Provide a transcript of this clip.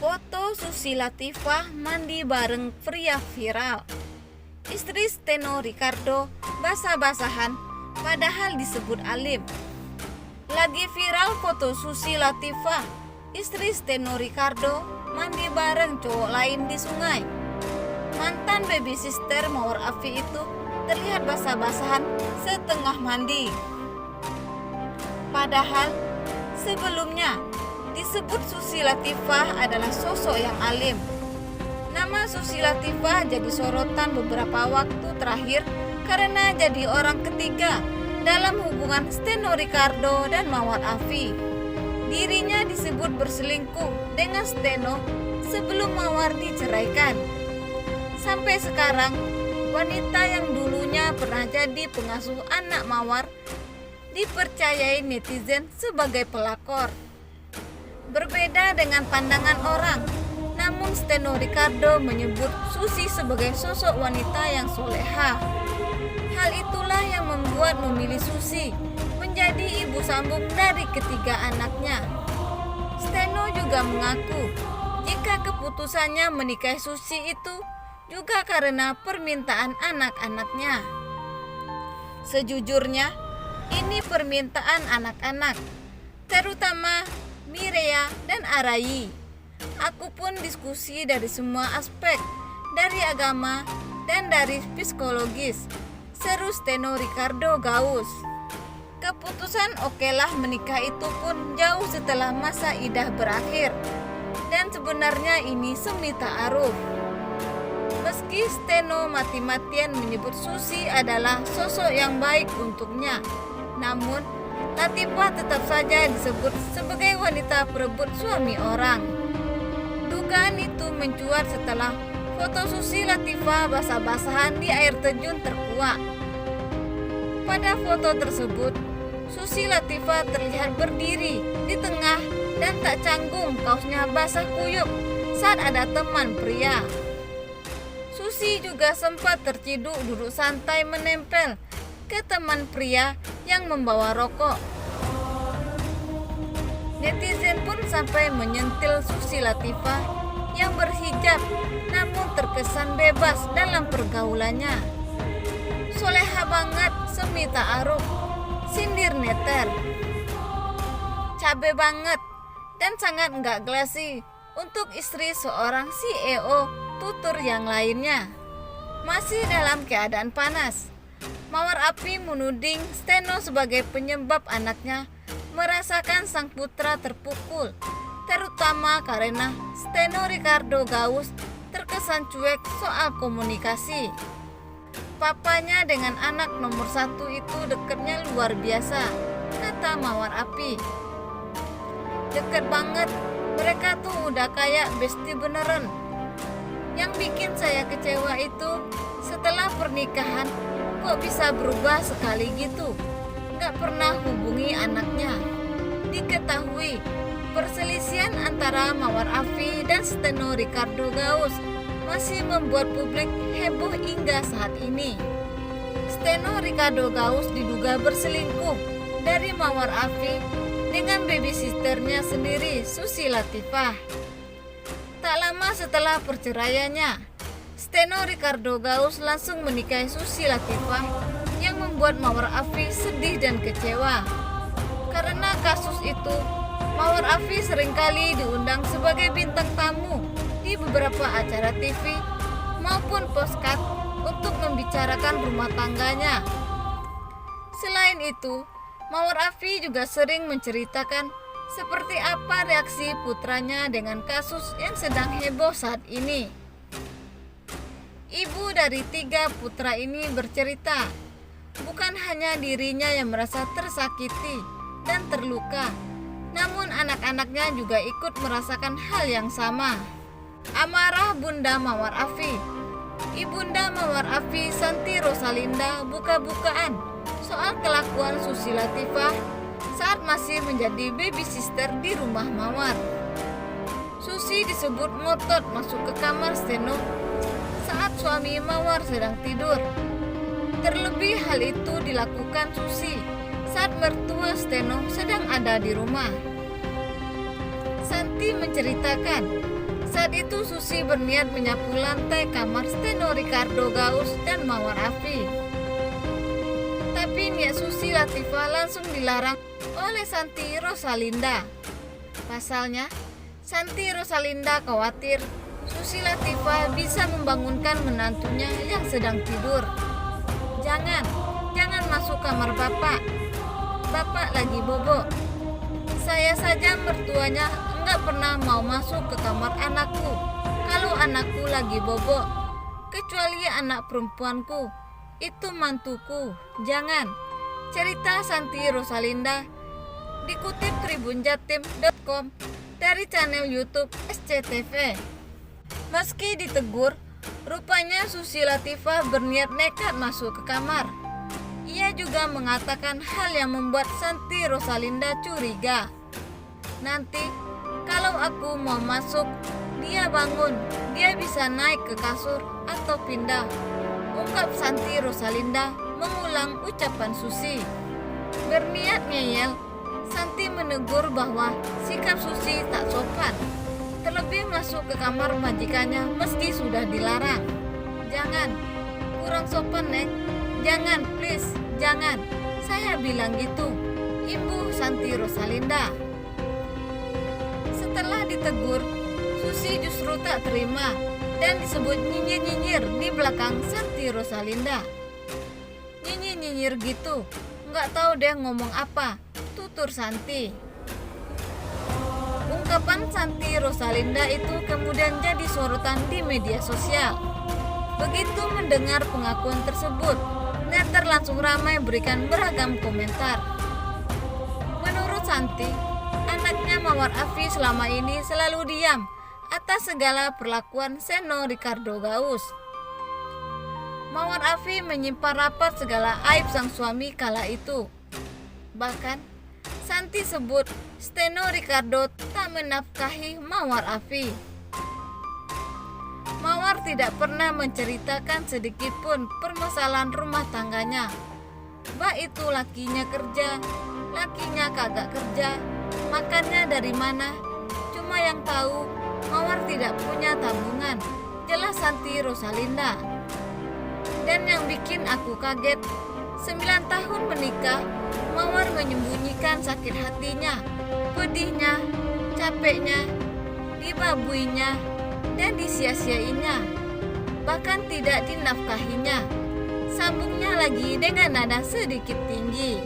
Foto Susi Latifah mandi bareng pria viral. Istri Steno Ricardo basah-basahan padahal disebut alim. Lagi viral foto Susi Latifah, istri Steno Ricardo mandi bareng cowok lain di sungai. Mantan baby sister Mawar Afi itu terlihat basah-basahan setengah mandi. Padahal sebelumnya disebut Susi Latifah adalah sosok yang alim. Nama Susi Latifah jadi sorotan beberapa waktu terakhir karena jadi orang ketiga dalam hubungan Steno Ricardo dan Mawar Afi. Dirinya disebut berselingkuh dengan Steno sebelum Mawar diceraikan. Sampai sekarang, wanita yang dulunya pernah jadi pengasuh anak Mawar dipercayai netizen sebagai pelakor. Berbeda dengan pandangan orang, namun Steno Ricardo menyebut Susi sebagai sosok wanita yang soleha. Hal itulah yang membuat memilih Susi menjadi ibu sambung dari ketiga anaknya. Steno juga mengaku jika keputusannya menikahi Susi itu juga karena permintaan anak-anaknya. Sejujurnya, ini permintaan anak-anak, terutama Mireya dan Arayi. Aku pun diskusi dari semua aspek, dari agama dan dari psikologis, seru Steno Ricardo Gaus. Keputusan okelah menikah itu pun jauh setelah masa idah berakhir, dan sebenarnya ini semi ta'aruf. Meski Steno mati-matian menyebut Susi adalah sosok yang baik untuknya, namun Latifah tetap saja disebut sebagai wanita perebut suami orang. Dugaan itu mencuat setelah foto Susi Latifah basah-basahan di air terjun terkuak. Pada foto tersebut, Susi Latifah terlihat berdiri di tengah dan tak canggung kaosnya basah kuyup saat ada teman pria. Susi juga sempat terciduk duduk santai menempel ke teman pria yang membawa rokok. Netizen pun sampai menyentil Susi Latifah yang berhijab namun terkesan bebas dalam pergaulannya. Soleha banget semi ta'aruf, sindir neter. Cabe banget dan sangat enggak glasi untuk istri seorang CEO tutur yang lainnya. Masih dalam keadaan panas, Mawar Afi menuding Steno sebagai penyebab anaknya merasakan sang putra terpukul, terutama karena Steno Ricardo Gaus terkesan cuek soal komunikasi. Papanya dengan anak nomor 1 itu dekatnya luar biasa, kata Mawar Afi. Deket banget, mereka tuh udah kayak bestie beneran. Yang bikin saya kecewa itu setelah pernikahan kok bisa berubah sekali gitu, gak pernah hubungi anaknya. Diketahui perselisihan antara Mawar Afi dan Steno Ricardo Gaus masih membuat publik heboh hingga saat ini. Steno Ricardo Gaus diduga berselingkuh dari Mawar Afi dengan babysisternya sendiri, Susi Latifah. Tak lama setelah perceraiannya, Steno Ricardo Gaus langsung menikahi Susi Latifah yang membuat Mawar Afi sedih dan kecewa. Karena kasus itu, Mawar Afi seringkali diundang sebagai bintang tamu di beberapa acara TV maupun podcast untuk membicarakan rumah tangganya. Selain itu, Mawar Afi juga sering menceritakan seperti apa reaksi putranya dengan kasus yang sedang heboh saat ini. Ibu dari 3 putra ini bercerita, bukan hanya dirinya yang merasa tersakiti dan terluka, namun anak-anaknya juga ikut merasakan hal yang sama. Amarah Bunda Mawar Afi. Ibunda Mawar Afi, Santi Rosalinda, buka-bukaan soal kelakuan Susi Latifah saat masih menjadi baby sister di rumah Mawar. Susi disebut ngotot masuk ke kamar Steno saat suami Mawar sedang tidur. Terlebih hal itu dilakukan Susi saat mertua Steno sedang ada di rumah. Santi menceritakan Saat itu Susi berniat menyapu lantai kamar Steno Ricardo Gaus dan Mawar Afi. Tapi niat Susi Latifah langsung dilarang oleh Santi Rosalinda. Pasalnya, Santi Rosalinda khawatir Susi Latifah bisa membangunkan menantunya yang sedang tidur. Jangan masuk kamar Bapak. Bapak lagi bobo. Saya saja mertuanya enggak pernah mau masuk ke kamar anakku kalau anakku lagi bobo. Kecuali anak perempuanku, itu mantuku. Jangan. Cerita Santi Rosalinda dikutip tribunjatim.com dari channel YouTube SCTV. Meski ditegur, rupanya Susi Latifah berniat nekat masuk ke kamar. Ia juga mengatakan hal yang membuat Santi Rosalinda curiga. Nanti kalau aku mau masuk, dia bangun, dia bisa naik ke kasur atau pindah, ungkap Santi Rosalinda mengulang ucapan Susi. Berniat ngeyel, Santi menegur bahwa sikap Susi tak sopan, terlebih masuk ke kamar majikannya meski sudah dilarang. Jangan, kurang sopan Nek. Jangan, please, jangan. Saya bilang gitu, Ibu Santi Rosalinda. Setelah ditegur, Susi justru tak terima dan disebut nyinyir-nyinyir di belakang Santi Rosalinda. Nyinyir-nyinyir gitu, nggak tahu deh ngomong apa, tutur Santi. Ungkapan Santi Rosalinda itu kemudian jadi sorotan di media sosial. Begitu mendengar pengakuan tersebut, netter langsung ramai berikan beragam komentar. Menurut Santi, anaknya Mawar Afi selama ini selalu diam atas segala perlakuan Steno Ricardo Gaus. Mawar Afi menyimpan rapat segala aib sang suami kala itu. Bahkan, Santi sebut Steno Ricardo tak menafkahi Mawar Afi. Mawar tidak pernah menceritakan sedikit pun permasalahan rumah tangganya. Bah itu lakinya kerja, lakinya kagak kerja, makannya dari mana. Cuma yang tahu Mawar tidak punya tabungan, jelas Santi Rosalinda. Dan yang bikin aku kaget, 9 tahun menikah, Mawar menyembunyikan sakit hatinya, pedihnya, capeknya, dibabuinya, dan disia-siainya, bahkan tidak dinafkahinya. Sambungnya lagi dengan nada sedikit tinggi.